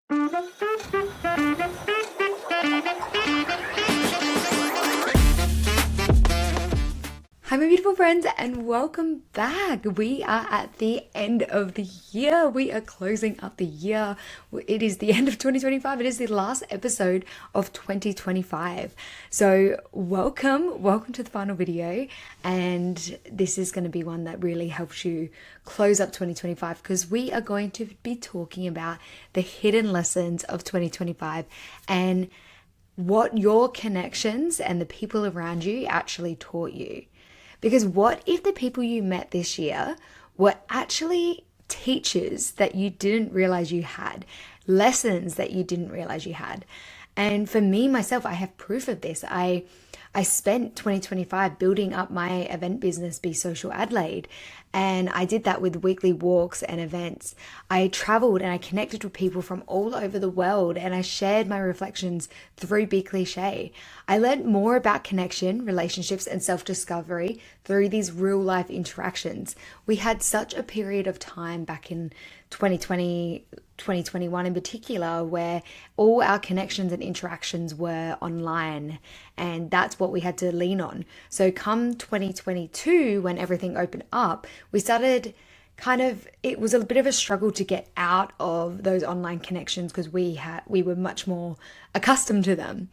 Hi, my beautiful friends, and welcome back. We are at the end of the year. We are closing up the year. It is the end of 2025. It is the last episode of 2025. So, welcome to the final video. And this is going to be one that really helps you close up 2025 because we are going to be talking about the hidden lessons of 2025 and what your connections and the people around you actually taught you. Because what if the people you met this year were actually teachers that you didn't realize you had, lessons that you didn't realize you had? And for me, myself, I have proof of this. I spent 2025 building up my event business, Be Social Adelaide, and I did that with weekly walks and events. I traveled and I connected with people from all over the world, and I shared my reflections through Be Cliche. I learned more about connection, relationships, and self-discovery through these real-life interactions. We had such a period of time back in 2020, 2021 in particular, where all our connections and interactions were online, and that's what we had to lean on. So come 2022, when everything opened up, we started it was a bit of a struggle to get out of those online connections because we were much more accustomed to them.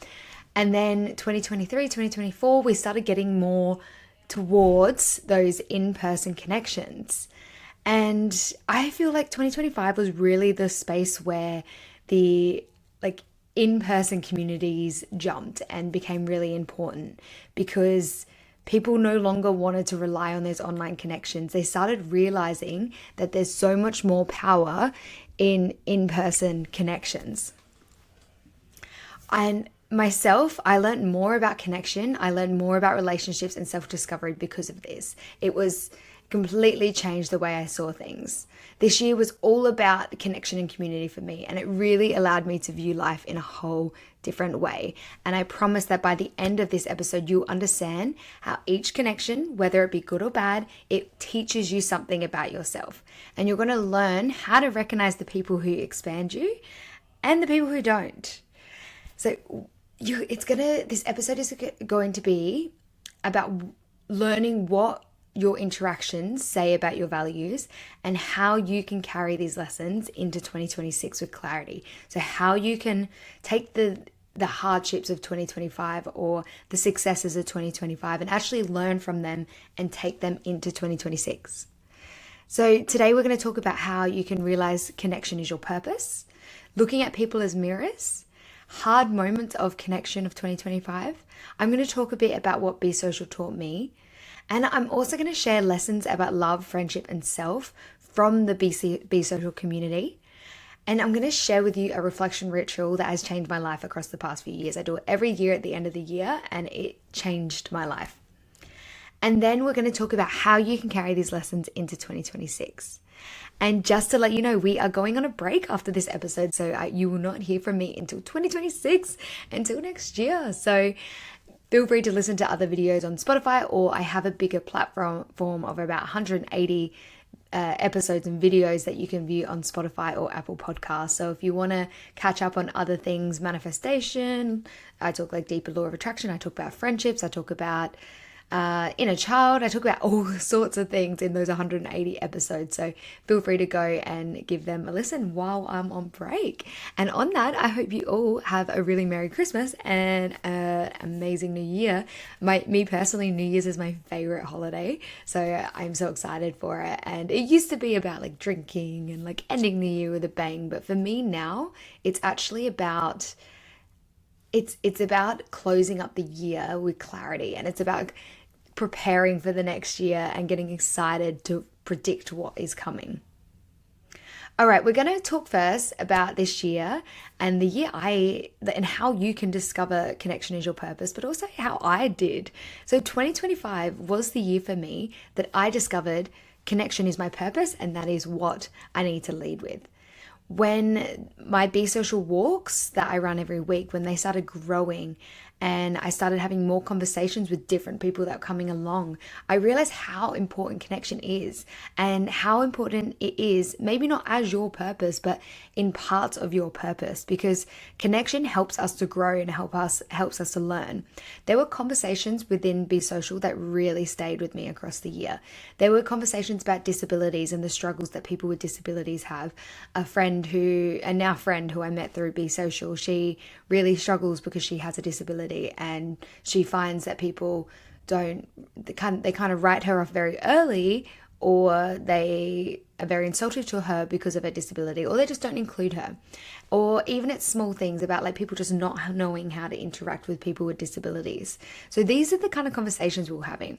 And then 2023, 2024, we started getting more towards those in-person connections. And I feel like 2025 was really the space where the in-person communities jumped and became really important because people no longer wanted to rely on those online connections. They started realizing that there's so much more power in in-person connections. And myself, I learned more about connection. I learned more about relationships and self-discovery because of this. It was completely changed the way I saw things. This year was all about connection and community for me, and it really allowed me to view life in a whole different way. And I promise that by the end of this episode, you'll understand how each connection, whether it be good or bad, it teaches you something about yourself. And you're going to learn how to recognize the people who expand you and the people who don't. So this episode is going to be about learning what your interactions say about your values and how you can carry these lessons into 2026 with clarity. So how you can take the hardships of 2025 or the successes of 2025 and actually learn from them and take them into 2026. So today we're going to talk about how you can realize connection is your purpose, looking at people as mirrors, hard moments of connection of 2025. I'm going to talk a bit about what Be Social taught me. And I'm also going to share lessons about love, friendship, and self from the Be Social community. And I'm going to share with you a reflection ritual that has changed my life across the past few years. I do it every year at the end of the year, and it changed my life. And then we're going to talk about how you can carry these lessons into 2026. And just to let you know, we are going on a break after this episode, so you will not hear from me until 2026, until next year. So feel free to listen to other videos on Spotify, or I have a bigger platform of about 180 episodes and videos that you can view on Spotify or Apple Podcasts. So if you want to catch up on other things, manifestation, I talk like deeper law of attraction, I talk about friendships, I talk about inner child, I talk about all sorts of things in those 180 episodes. So feel free to go and give them a listen while I'm on break. And on that, I hope you all have a really Merry Christmas and an amazing New Year. Me personally, New Year's is my favorite holiday, so I'm so excited for it. And it used to be about like drinking and like ending the year with a bang, but for me now, it's actually about it's about closing up the year with clarity, and it's about preparing for the next year and getting excited to predict what is coming. All right, we're going to talk first about this year and the year and how you can discover connection is your purpose, but also how I did. So 2025 was the year for me that I discovered connection is my purpose, and that is what I need to lead with. When my Be Social walks that I run every week, when they started growing and I started having more conversations with different people that were coming along, I realized how important connection is, and how important it is, maybe not as your purpose, but in parts of your purpose, because connection helps us to grow and helps us to learn. There were conversations within Be Social that really stayed with me across the year. There were conversations about disabilities and the struggles that people with disabilities have. A now friend who I met through Be Social, she really struggles because she has a disability, and she finds that people they kind of write her off very early, or they are very insulted to her because of her disability, or they just don't include her. Or even it's small things about like people just not knowing how to interact with people with disabilities. So these are the kind of conversations we were having.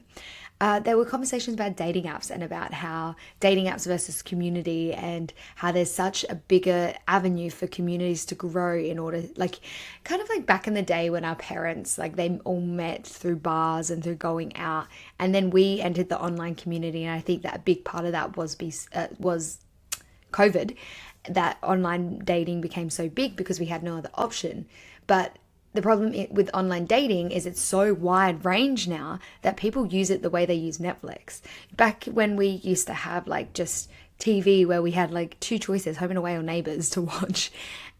There were conversations about dating apps and about how dating apps versus community, and how there's such a bigger avenue for communities to grow in order, like kind of like back in the day when our parents, like they all met through bars and through going out, and then we entered the online community. And I think that a big part of that was COVID, that online dating became so big because we had no other option. But the problem with online dating is it's so wide range now that people use it the way they use Netflix. Back when we used to have like just TV where we had like two choices, Home and Away or Neighbours, to watch.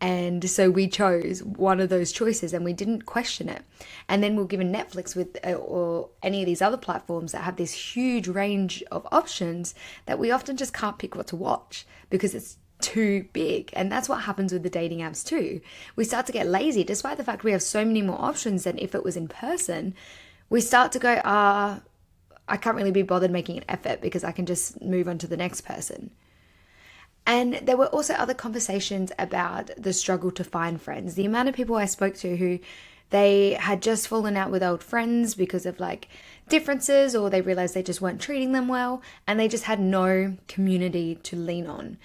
And so we chose one of those choices and we didn't question it. And then we're given Netflix or any of these other platforms that have this huge range of options that we often just can't pick what to watch because it's too big. And that's what happens with the dating apps too. We start to get lazy, despite the fact we have so many more options than if it was in person. We start to go, I can't really be bothered making an effort because I can just move on to the next person. And there were also other conversations about the struggle to find friends. The amount of people I spoke to who they had just fallen out with old friends because of like differences, or they realized they just weren't treating them well, and they just had no community to lean on.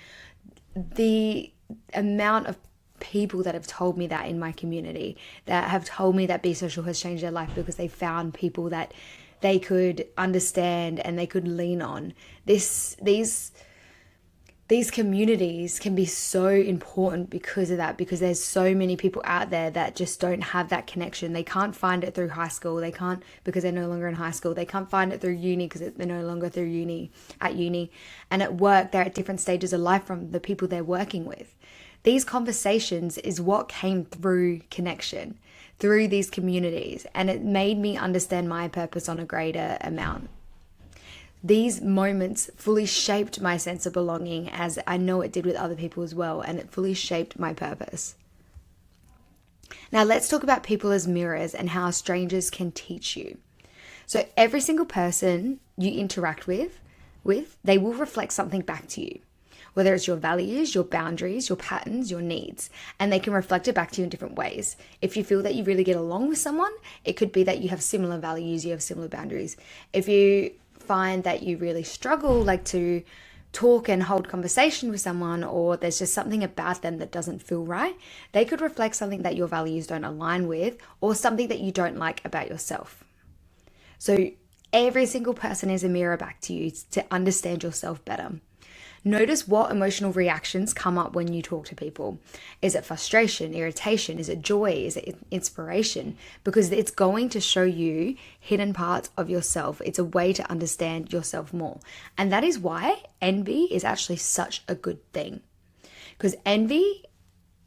The amount of people that have told me that in my community, that have told me that Be Social has changed their life because they found people that they could understand and they could lean on. These communities can be so important because of that, because there's so many people out there that just don't have that connection. They can't find it through high school. They can't, because they're no longer in high school. They can't find it through uni because they're no longer at uni. And at work, they're at different stages of life from the people they're working with. These conversations is what came through connection, through these communities, and it made me understand my purpose on a greater amount. These moments fully shaped my sense of belonging, as I know it did with other people as well, and it fully shaped my purpose. Now let's talk about people as mirrors and how strangers can teach you. So every single person you interact with, they will reflect something back to you. Whether it's your values, your boundaries, your patterns, your needs, and they can reflect it back to you in different ways. If you feel that you really get along with someone, it could be that you have similar values, you have similar boundaries. If you find that you really struggle like to talk and hold conversation with someone, or there's just something about them that doesn't feel right, they could reflect something that your values don't align with, or something that you don't like about yourself. So every single person is a mirror back to you to understand yourself better. Notice what emotional reactions come up when you talk to people. Is it frustration, irritation? Is it joy? Is it inspiration? Because it's going to show you hidden parts of yourself. It's a way to understand yourself more. And that is why envy is actually such a good thing. Because envy,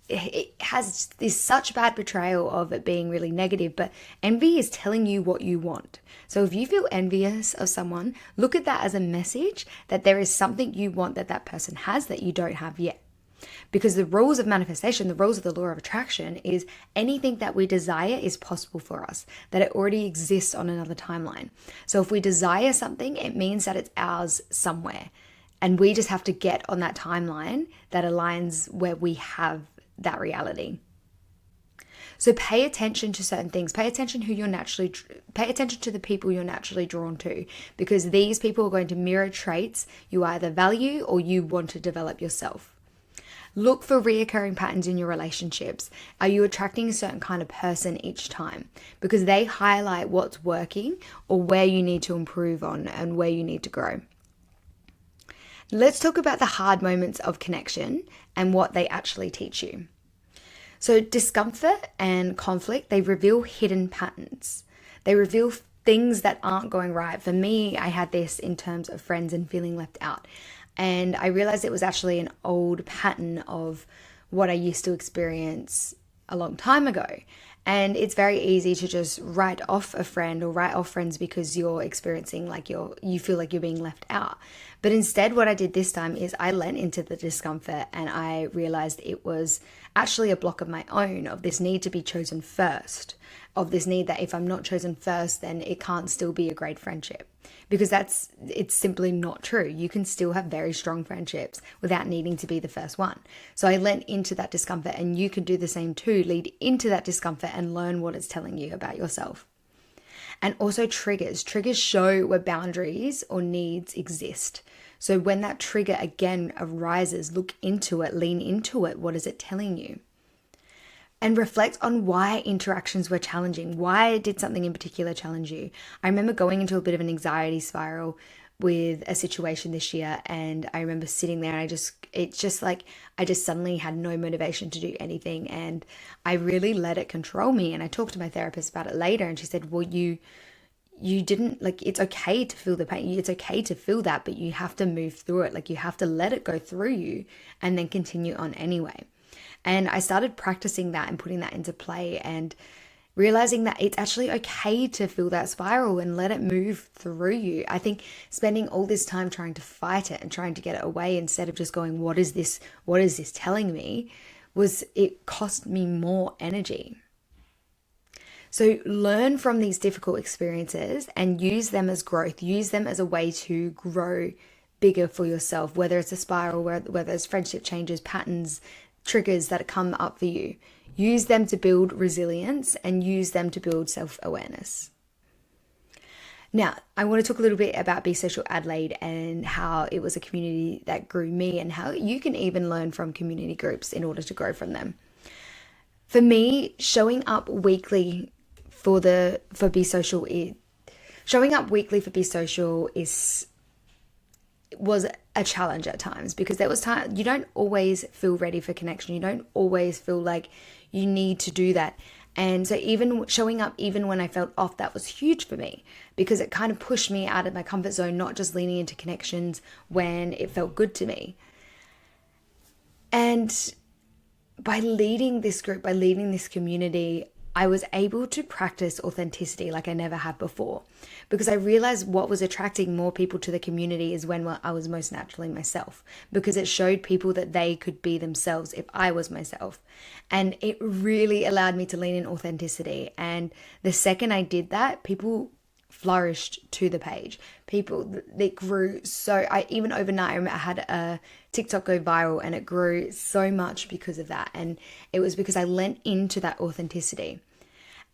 it has this such bad portrayal of it being really negative, but envy is telling you what you want. So if you feel envious of someone, look at that as a message that there is something you want that that person has that you don't have yet. Because the rules of manifestation, the rules of the law of attraction is anything that we desire is possible for us, that it already exists on another timeline. So if we desire something, it means that it's ours somewhere. And we just have to get on that timeline that aligns where we have that reality. So pay attention to certain things. Pay attention to the people you're naturally drawn to, because these people are going to mirror traits you either value or you want to develop yourself. Look for reoccurring patterns in your relationships. Are you attracting a certain kind of person each time? Because they highlight what's working or where you need to improve on and where you need to grow. Let's talk about the hard moments of connection and what they actually teach you. So discomfort and conflict, they reveal hidden patterns. They reveal things that aren't going right. For me, I had this in terms of friends and feeling left out. And I realized it was actually an old pattern of what I used to experience a long time ago. And it's very easy to just write off a friend or write off friends because you're experiencing like you feel like you're being left out. But instead, what I did this time is I leant into the discomfort and I realized it was actually a block of my own, of this need to be chosen first, of this need that if I'm not chosen first, then it can't still be a great friendship. Because it's simply not true. You can still have very strong friendships without needing to be the first one. So I lent into that discomfort, and you can do the same too. Lead into that discomfort and learn what it's telling you about yourself. And also triggers. Triggers show where boundaries or needs exist. So when that trigger again arises, look into it, lean into it. What is it telling you? And reflect on why interactions were challenging. Why did something in particular challenge you? I remember going into a bit of an anxiety spiral with a situation this year, and I remember sitting there and I just suddenly had no motivation to do anything, and I really let it control me. And I talked to my therapist about it later, and she said, well, you didn't, like, it's okay to feel the pain. It's okay to feel that, but you have to move through it. Like, you have to let it go through you and then continue on anyway. And I started practicing that and putting that into play and realizing that it's actually okay to feel that spiral and let it move through you. I think spending all this time trying to fight it and trying to get it away instead of just going, what is this telling me, it cost me more energy. So learn from these difficult experiences and use them as growth. Use them as a way to grow bigger for yourself, whether it's a spiral, whether it's friendship changes, patterns, triggers that come up for you. Use them to build resilience and use them to build self-awareness. Now, I want to talk a little bit about Be Social Adelaide and how it was a community that grew me and how you can even learn from community groups in order to grow from them. For me, showing up weekly for Be Social was a challenge at times, because there was time you don't always feel ready for connection. You don't always feel like you need to do that. And so even showing up, even when I felt off, that was huge for me, because it kind of pushed me out of my comfort zone, not just leaning into connections when it felt good to me. And by leading this group, by leading this community, I was able to practice authenticity like I never had before, because I realized what was attracting more people to the community is when I was most naturally myself, because it showed people that they could be themselves if I was myself. And it really allowed me to lean in authenticity. And the second I did that, people flourished to the page. That grew even overnight, I had a TikTok go viral and it grew so much because of that. And it was because I lent into that authenticity.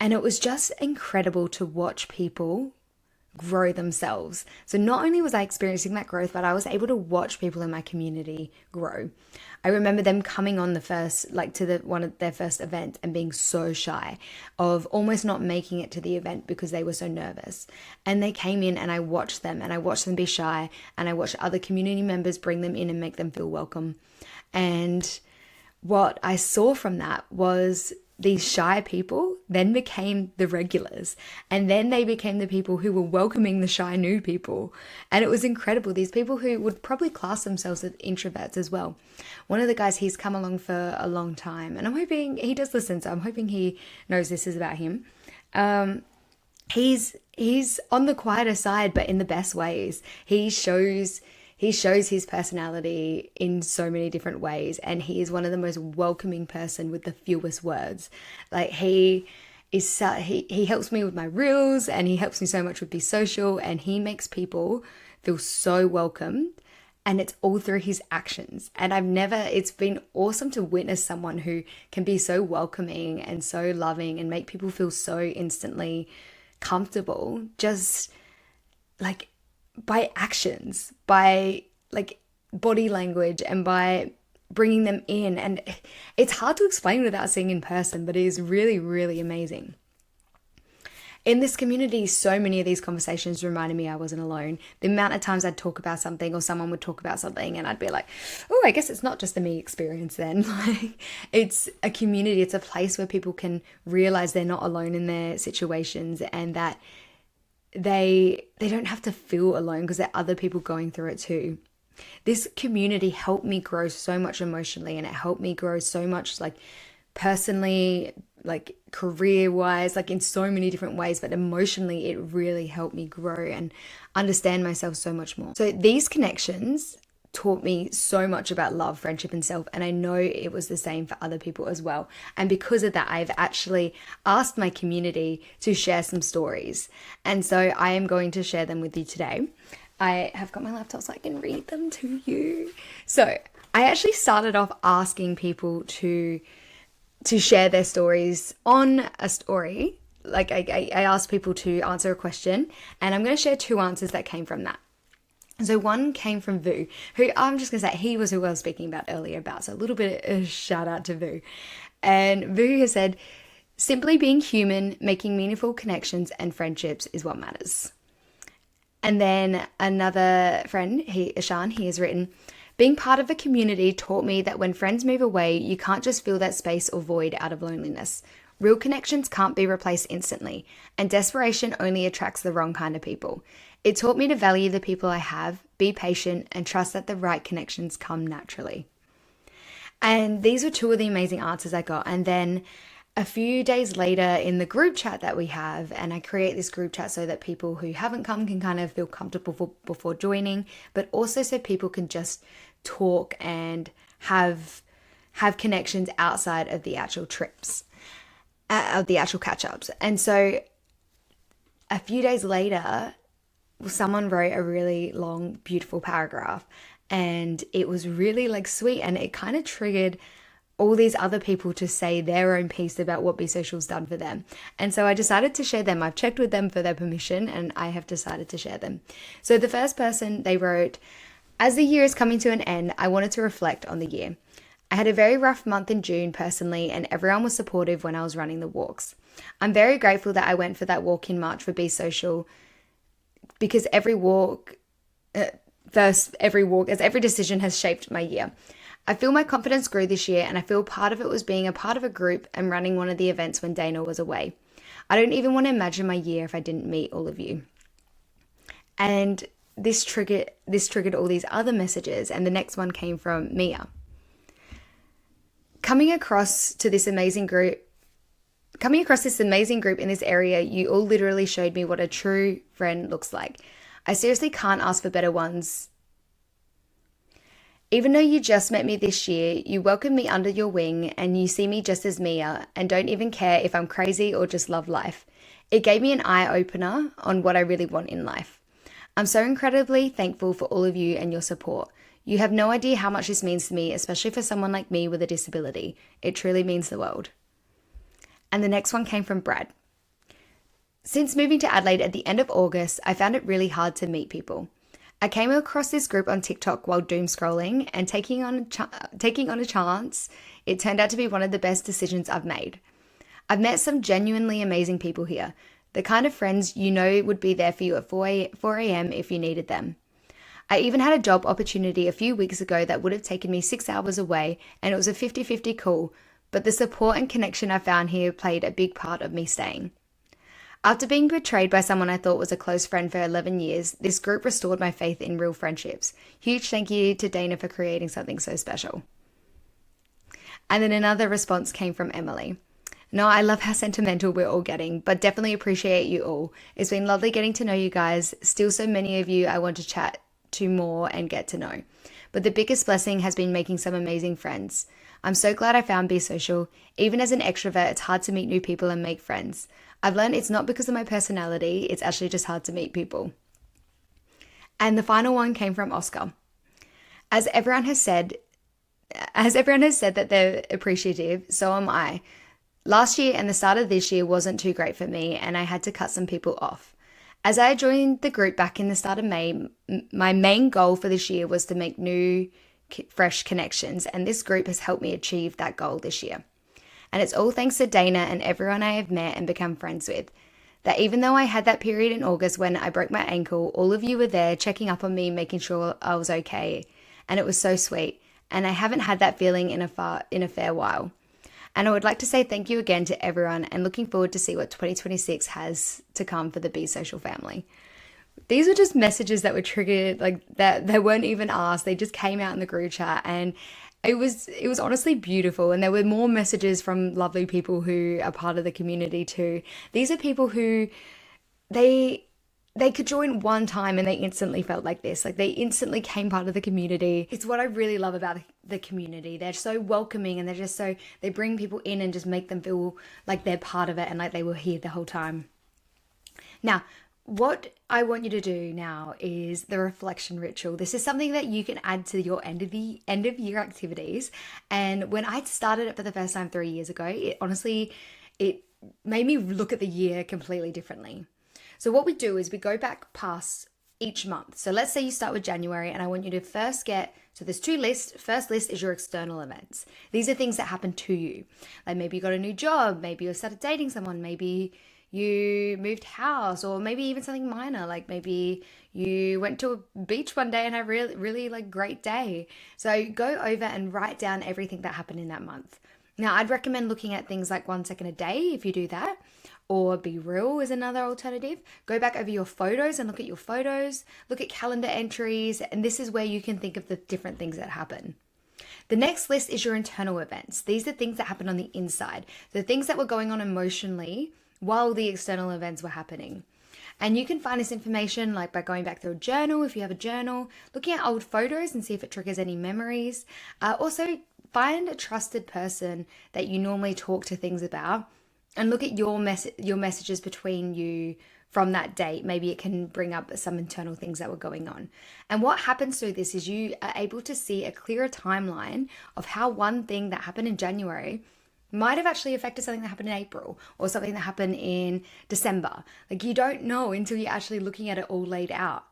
And it was just incredible to watch people grow themselves. So not only was I experiencing that growth, but I was able to watch people in my community grow. I remember them coming on one of their first events and being so shy, of almost not making it to the event because they were so nervous. And they came in and I watched them be shy, and I watched other community members bring them in and make them feel welcome. And what I saw from that was these shy people then became the regulars, and then they became the people who were welcoming the shy new people. And it was incredible. These people who would probably class themselves as introverts as well. One of the guys, he's come along for a long time, and I'm hoping he does listen, so I'm hoping he knows this is about him. He's on the quieter side, but in the best ways. He shows his personality in so many different ways, and he is one of the most welcoming person with the fewest words. Like he helps me with my reels, and he helps me so much with Be Social, and he makes people feel so welcomed, and it's all through his actions. And it's been awesome to witness someone who can be so welcoming and so loving and make people feel so instantly comfortable, just like by actions, by like body language, and by bringing them in. And it's hard to explain without seeing in person, but it is really, really amazing. in this community, so many of these conversations reminded me I wasn't alone. The amount of times I'd talk about something or someone would talk about something and I'd be like, oh, I guess it's not just a me experience then. Like, it's a community, it's a place where people can realize they're not alone in their situations, and that they don't have to feel alone because there are other people going through it too. This community helped me grow so much emotionally, and it helped me grow so much, like, personally, like career wise, like in so many different ways, but emotionally it really helped me grow and understand myself so much more. So these connections taught me so much about love, friendship, and self, and I know it was the same for other people as well. And because of that, I've actually asked my community to share some stories, and so I am going to share them with you today. I have got my laptop so I can read them to you. So I actually started off asking people to share their stories on a story. Like I asked people to answer a question, and I'm going to share 2 answers that came from that. So one came from Vu, who I'm just going to say he was who I was speaking about earlier about. So a little bit of a shout out to Vu. And Vu has said, simply being human, making meaningful connections and friendships is what matters. And then another friend, Ishan, he has written, being part of a community taught me that when friends move away, you can't just fill that space or void out of loneliness. Real connections can't be replaced instantly, and desperation only attracts the wrong kind of people. It taught me to value the people I have, be patient, and trust that the right connections come naturally. And these were 2 of the amazing answers I got. And then a few days later in the group chat that we have, and I create this group chat so that people who haven't come can kind of feel comfortable before joining, but also so people can just talk and have connections outside of the actual trips, of the actual catch-ups. And so a few days later, someone wrote a really long, beautiful paragraph, and it was really like sweet, and it kind of triggered all these other people to say their own piece about what Be Social's done for them. And so I decided to share them. I've checked with them for their permission, and I have decided to share them. So the first person, they wrote, as the year is coming to an end, I wanted to reflect on the year. I had a very rough month in June personally, and everyone was supportive when I was running the walks. I'm very grateful that I went for that walk in March for Be Social, because every decision has shaped my year. I feel my confidence grew this year, and I feel part of it was being a part of a group and running one of the events when Dana was away. I don't even want to imagine my year if I didn't meet all of you. And this triggered all these other messages, and the next one came from Mia. Coming across this amazing group in this area, you all literally showed me what a true friend looks like. I seriously can't ask for better ones. Even though you just met me this year, you welcome me under your wing, and you see me just as Mia and don't even care if I'm crazy or just love life. It gave me an eye-opener on what I really want in life. I'm so incredibly thankful for all of you and your support. You have no idea how much this means to me, especially for someone like me with a disability. It truly means the world. And the next one came from Brad. Since moving to Adelaide at the end of August, I found it really hard to meet people. I came across this group on TikTok while doom scrolling, and taking on a chance, it turned out to be one of the best decisions I've made. I've met some genuinely amazing people here, the kind of friends you know would be there for you at 4 a.m. if you needed them. I even had a job opportunity a few weeks ago that would have taken me 6 hours away, and it was a 50-50 call, but the support and connection I found here played a big part of me staying. After being betrayed by someone I thought was a close friend for 11 years, this group restored my faith in real friendships. Huge thank you to Dana for creating something so special. And then another response came from Emily. No, I love how sentimental we're all getting, but definitely appreciate you all. It's been lovely getting to know you guys. Still so many of you I want to chat to more and get to know. But the biggest blessing has been making some amazing friends. I'm so glad I found Be Social. Even as an extrovert, it's hard to meet new people and make friends. I've learned it's not because of my personality, it's actually just hard to meet people. And the final one came from Oscar. As everyone has said that they're appreciative, so am I. Last year and the start of this year wasn't too great for me, and I had to cut some people off. As I joined the group back in the start of May, my main goal for this year was to make new, fresh connections, and this group has helped me achieve that goal this year. And it's all thanks to Dana and everyone I have met and become friends with. That even though I had that period in August when I broke my ankle, all of you were there checking up on me, making sure I was okay. And it was so sweet. And I haven't had that feeling in a fair while. And I would like to say thank you again to everyone and looking forward to see what 2026 has to come for the Be Social family. These were just messages that were triggered, like that they weren't even asked. They just came out in the group chat, and it was honestly beautiful. And there were more messages from lovely people who are part of the community too. These are people who they they could join one time and they instantly felt like this. Like they instantly came part of the community. It's what I really love about the community. They're so welcoming, and they're just so, they bring people in and just make them feel like they're part of it and like they were here the whole time. Now, what I want you to do now is the reflection ritual. This is something that you can add to your end of year activities. And when I started it for the first time 3 years ago, it made me look at the year completely differently. So what we do is we go back past each month. So let's say you start with January, and I want you to first so there's two lists. First list is your external events. These are things that happen to you. Like maybe you got a new job, maybe you started dating someone, maybe you moved house, or maybe even something minor, like maybe you went to a beach one day and had a really, really like great day. So go over and write down everything that happened in that month. Now, I'd recommend looking at things like 1 second a day if you do that, or Be Real is another alternative. Go back over your photos and look at your photos, look at calendar entries, and this is where you can think of the different things that happen. The next list is your internal events. These are things that happen on the inside, the things that were going on emotionally while the external events were happening. And you can find this information like by going back through a journal, if you have a journal, looking at old photos and see if it triggers any memories. Also, find a trusted person that you normally talk to things about, and look at your messages between you from that date. Maybe it can bring up some internal things that were going on. And what happens through this is you are able to see a clearer timeline of how one thing that happened in January might have actually affected something that happened in April, or something that happened in December. Like you don't know until you're actually looking at it all laid out.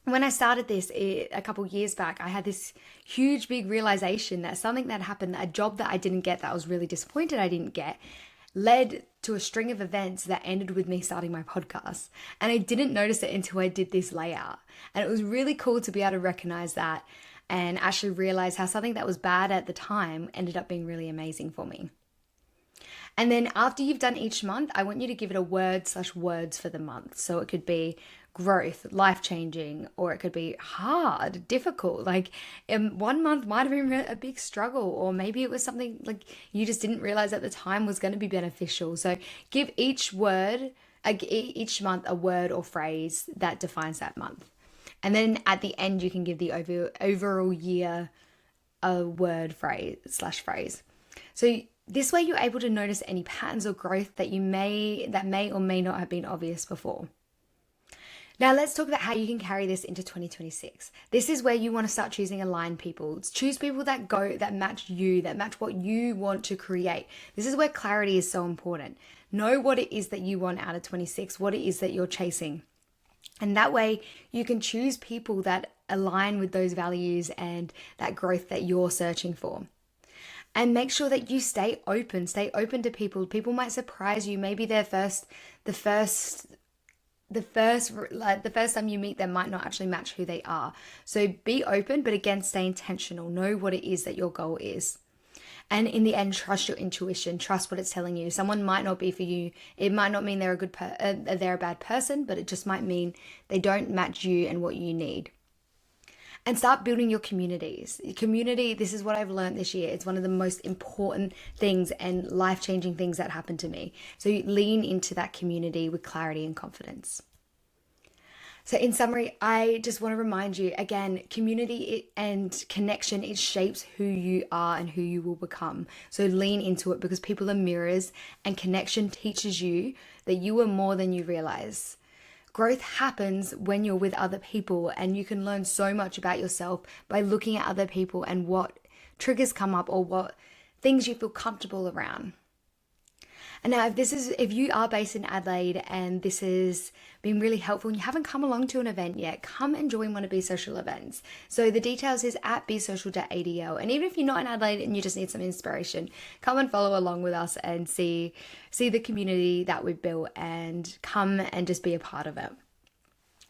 When I started this a couple years back, I had this huge big realization that something that happened, a job that I didn't get, that I was really disappointed I didn't get, led to a string of events that ended with me starting my podcast. And I didn't notice it until I did this layout. And it was really cool to be able to recognize that and actually realize how something that was bad at the time ended up being really amazing for me. And then after you've done each month, I want you to give it a word/words for the month. So it could be growth, life-changing, or it could be hard, difficult. Like 1 month might have been a big struggle, or maybe it was something like you just didn't realize at the time was going to be beneficial. So give each month a word or phrase that defines that month. And then at the end, you can give the overall year a word phrase/phrase. So this way you're able to notice any patterns or growth that may or may not have been obvious before. Now let's talk about how you can carry this into 2026. This is where you want to start choosing aligned people. Choose people that match you, that match what you want to create. This is where clarity is so important. Know what it is that you want out of 26, what it is that you're chasing. And that way you can choose people that align with those values and that growth that you're searching for. And make sure that you stay open to people. People might surprise you. Maybe the first time you meet them might not actually match who they are. So be open, but again, stay intentional. Know what it is that your goal is. And in the end, trust your intuition. Trust what it's telling you. Someone might not be for you. It might not mean they're a bad person, but it just might mean they don't match you and what you need. And start building your communities. Community, this is what I've learned this year. It's one of the most important things and life-changing things that happened to me. So lean into that community with clarity and confidence. So in summary, I just want to remind you again, community and connection, it shapes who you are and who you will become. So lean into it, because people are mirrors, and connection teaches you that you are more than you realize. Growth happens when you're with other people, and you can learn so much about yourself by looking at other people and what triggers come up or what things you feel comfortable around. And now, if you are based in Adelaide and this has been really helpful and you haven't come along to an event yet, come and join one of Be Social events. So the details is at besocial.adl. And even if you're not in Adelaide and you just need some inspiration, come and follow along with us and see the community that we've built and come and just be a part of it.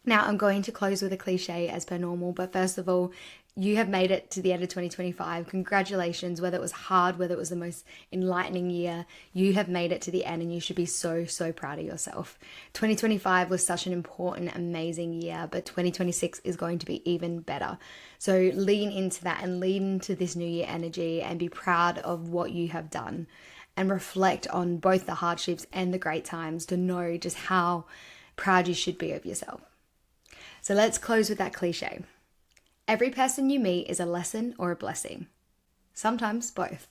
Now, I'm going to close with a cliche as per normal, but first of all, you have made it to the end of 2025. Congratulations, whether it was hard, whether it was the most enlightening year, you have made it to the end and you should be so, so proud of yourself. 2025 was such an important, amazing year, but 2026 is going to be even better. So lean into that and lean into this new year energy and be proud of what you have done and reflect on both the hardships and the great times to know just how proud you should be of yourself. So let's close with that cliche. Every person you meet is a lesson or a blessing. Sometimes both.